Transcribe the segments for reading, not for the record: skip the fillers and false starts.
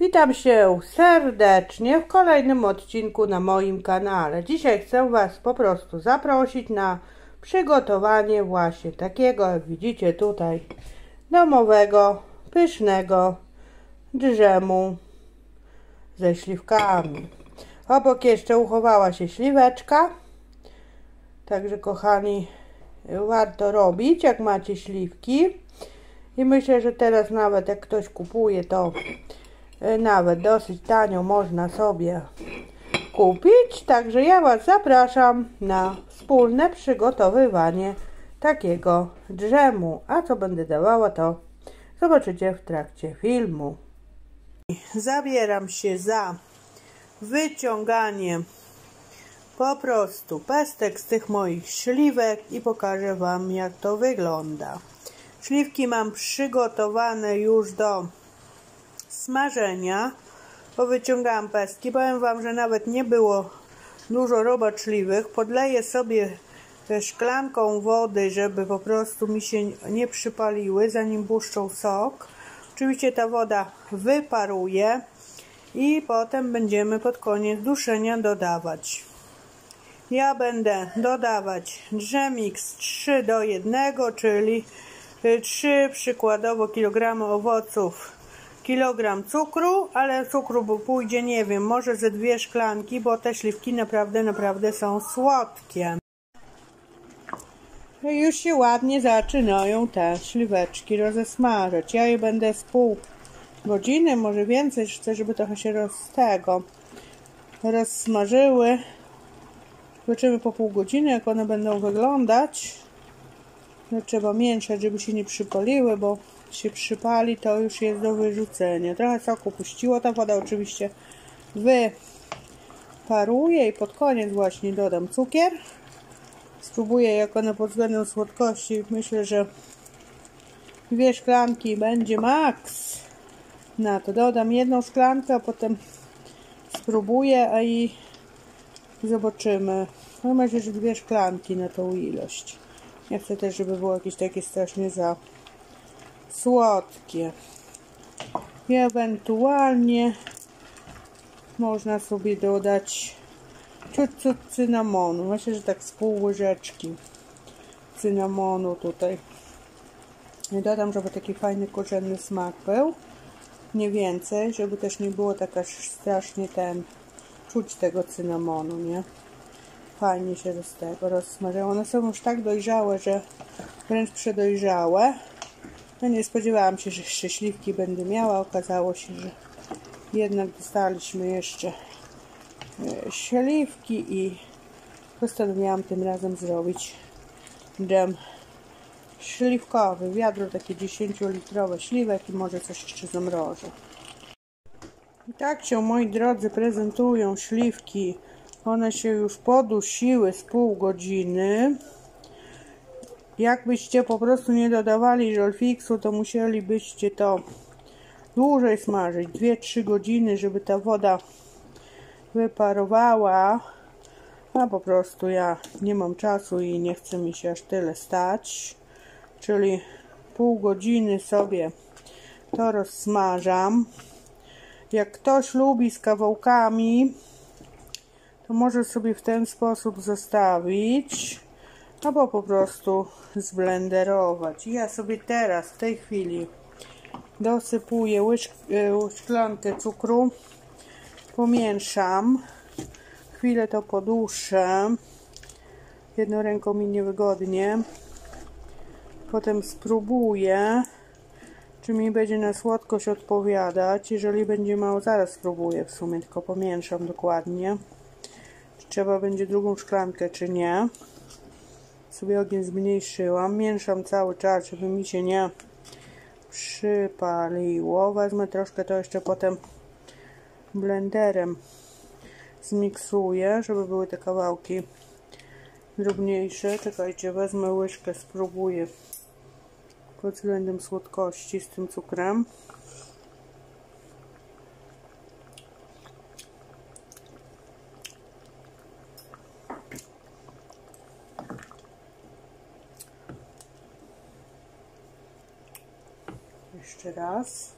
Witam się serdecznie w kolejnym odcinku na moim kanale. Dzisiaj chcę Was po prostu zaprosić na przygotowanie właśnie takiego, jak widzicie tutaj, domowego, pysznego dżemu ze śliwkami. Obok jeszcze uchowała się śliweczka. Także kochani, warto robić, jak macie śliwki. I myślę, że teraz nawet jak ktoś kupuje, to nawet dosyć tanio można sobie kupić. Także ja Was zapraszam na wspólne przygotowywanie takiego dżemu. A co będę dawała, to zobaczycie w trakcie filmu. Zabieram się za wyciąganie po prostu pestek z tych moich śliwek i pokażę Wam, jak to wygląda. Śliwki mam przygotowane już do smażenia, bo wyciągałam pestki. Powiem Wam, że nawet nie było dużo robaczliwych. Podleję sobie szklanką wody, żeby po prostu mi się nie przypaliły, zanim puszczą sok. Oczywiście ta woda wyparuje i potem będziemy pod koniec duszenia dodawać. Ja będę dodawać dżemix 3:1, czyli 3 przykładowo kg owoców, kilogram cukru, ale cukru pójdzie, nie wiem, może ze 2 szklanki, bo te śliwki naprawdę są słodkie. Już się ładnie zaczynają te śliweczki rozesmażać. Ja je będę z pół godziny, może więcej, chcę, żeby trochę się rozsmażyły. Zobaczymy po pół godziny, jak one będą wyglądać. No, trzeba mieszać, żeby się nie przypaliły, bo się przypali, to już jest do wyrzucenia. Trochę soku puściło, ta woda oczywiście wyparuje i pod koniec właśnie dodam cukier. Spróbuję, jak one pod względem słodkości. Myślę, że 2 szklanki będzie maks. Na to dodam 1 szklankę, a potem spróbuję, a i zobaczymy. No myślę, że 2 szklanki na tą ilość. Nie chcę też, żeby było jakieś takie strasznie za słodkie. I ewentualnie można sobie dodać ciut cynamonu. Myślę, że tak z pół łyżeczki cynamonu tutaj. I dodam, żeby taki fajny, korzenny smak był. Nie więcej, żeby też nie było tak aż strasznie czuć tego cynamonu, nie? Fajnie się z tego rozsmażają. One są już tak dojrzałe, że wręcz przedojrzałe. No nie spodziewałam się, że jeszcze śliwki będę miała. Okazało się, że jednak dostaliśmy jeszcze śliwki i postanowiłam tym razem zrobić dżem śliwkowy. Wiadro takie 10-litrowe śliwek i może coś jeszcze zamrożę. I tak się, moi drodzy, prezentują śliwki. One się już podusiły z pół godziny. Jakbyście po prostu nie dodawali żelfiksu, to musielibyście to dłużej smażyć. 2-3 godziny, żeby ta woda wyparowała. A po prostu ja nie mam czasu i nie chce mi się aż tyle stać. Czyli pół godziny sobie to rozsmażam. Jak ktoś lubi z kawałkami, to może sobie w ten sposób zostawić, albo po prostu zblenderować. Ja sobie teraz w tej chwili dosypuję szklankę cukru, pomieszam, chwilę to poduszę, jedną ręką mi niewygodnie, potem spróbuję, czy mi będzie na słodkość odpowiadać. Jeżeli będzie mało, zaraz spróbuję w sumie, tylko pomieszam dokładnie. Czy trzeba będzie drugą szklankę, czy nie. Sobie ogień zmniejszyłam. Mieszam cały czas, żeby mi się nie przypaliło. Wezmę troszkę, to jeszcze potem blenderem zmiksuję, żeby były te kawałki drobniejsze. Czekajcie, wezmę łyżkę, spróbuję pod względem słodkości z tym cukrem. Jeszcze raz.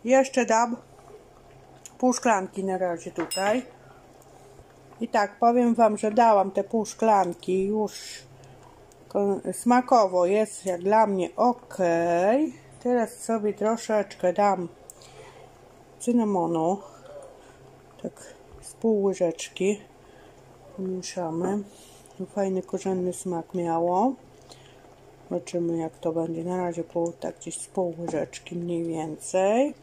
Jeszcze dam pół szklanki na razie tutaj. I tak, powiem wam, że dałam te pół szklanki już smakowo, jest jak dla mnie ok. Teraz sobie troszeczkę dam cynamonu, tak z pół łyżeczki, pomieszamy. Fajny korzenny smak miało. Zobaczymy jak to będzie. Na razie tak gdzieś z pół łyżeczki mniej więcej.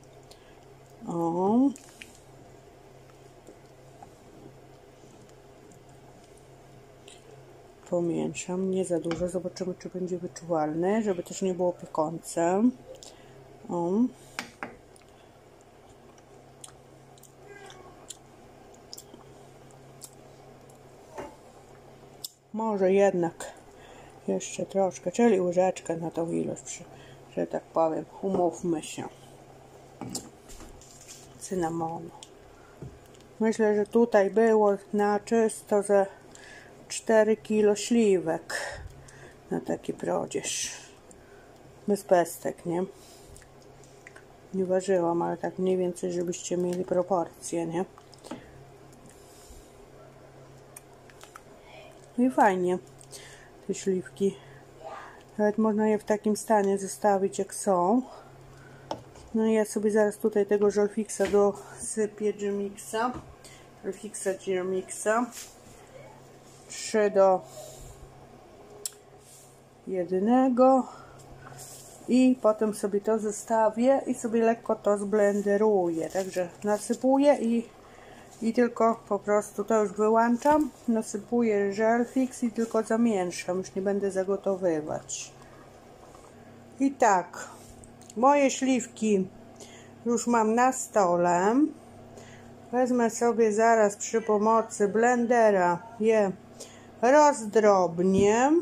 O. Pomieszam, nie za dużo, zobaczymy czy będzie wyczuwalne, żeby też nie było piekące. O. Może jednak jeszcze troszkę, czyli łyżeczkę na tą ilość, że tak powiem, umówmy się. Cynamonu. Myślę, że tutaj było na czysto ze 4 kg śliwek na taki prodzież. Bez pestek, nie? Nie ważyłam, ale tak mniej więcej, żebyście mieli proporcje, nie? I fajnie te śliwki. Nawet można je w takim stanie zostawić jak są. No i ja sobie zaraz tutaj tego Gelfixa dosypię Germixa. Gelfixa Germixa. 3:1 i potem sobie to zostawię i sobie lekko to zblenderuję. Także nasypuję i tylko po prostu to już wyłączam, nasypuję Gelfix i tylko zamieszam, już nie będę zagotowywać. I tak, moje śliwki już mam na stole. Wezmę sobie zaraz przy pomocy blendera je rozdrobnię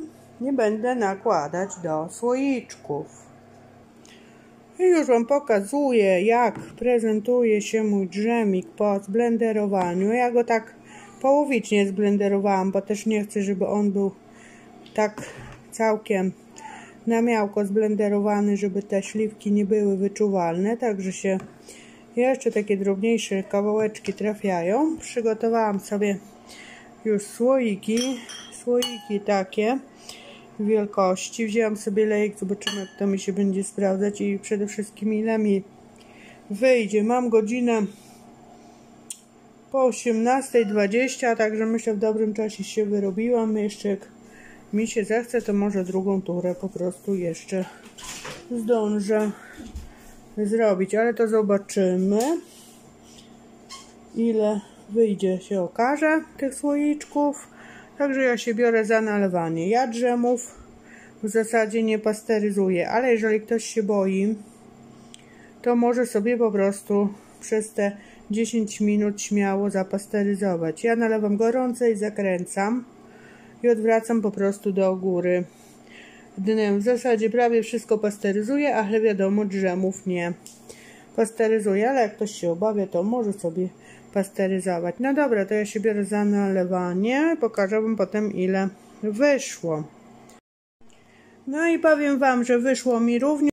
i będę nakładać do słoiczków. I już wam pokazuję, jak prezentuje się mój dżemik po zblenderowaniu. Ja go tak połowicznie zblenderowałam, bo też nie chcę, żeby on był tak całkiem na miałko zblenderowany, żeby te śliwki nie były wyczuwalne. Także się jeszcze takie drobniejsze kawałeczki trafiają. Przygotowałam sobie już słoiki takie wielkości. Wzięłam sobie lejek, zobaczymy jak to mi się będzie sprawdzać i przede wszystkim ile mi wyjdzie. Mam godzinę po 18:20, także myślę w dobrym czasie się wyrobiłam. Jeszcze jak mi się zechce, to może drugą turę po prostu jeszcze zdążę zrobić, ale to zobaczymy ile wyjdzie, się okaże tych słoiczków. Także ja się biorę za nalewanie. Ja dżemów w zasadzie nie pasteryzuję, ale jeżeli ktoś się boi, to może sobie po prostu przez te 10 minut śmiało zapasteryzować. Ja nalewam gorące i zakręcam i odwracam po prostu do góry dnem. W zasadzie prawie wszystko pasteryzuję, ale wiadomo, dżemów nie pasteryzuję, ale jak ktoś się obawia, to może sobie pasteryzować. No dobra, to ja się biorę za nalewanie. Pokażę wam potem ile wyszło. No i powiem wam, że wyszło mi równie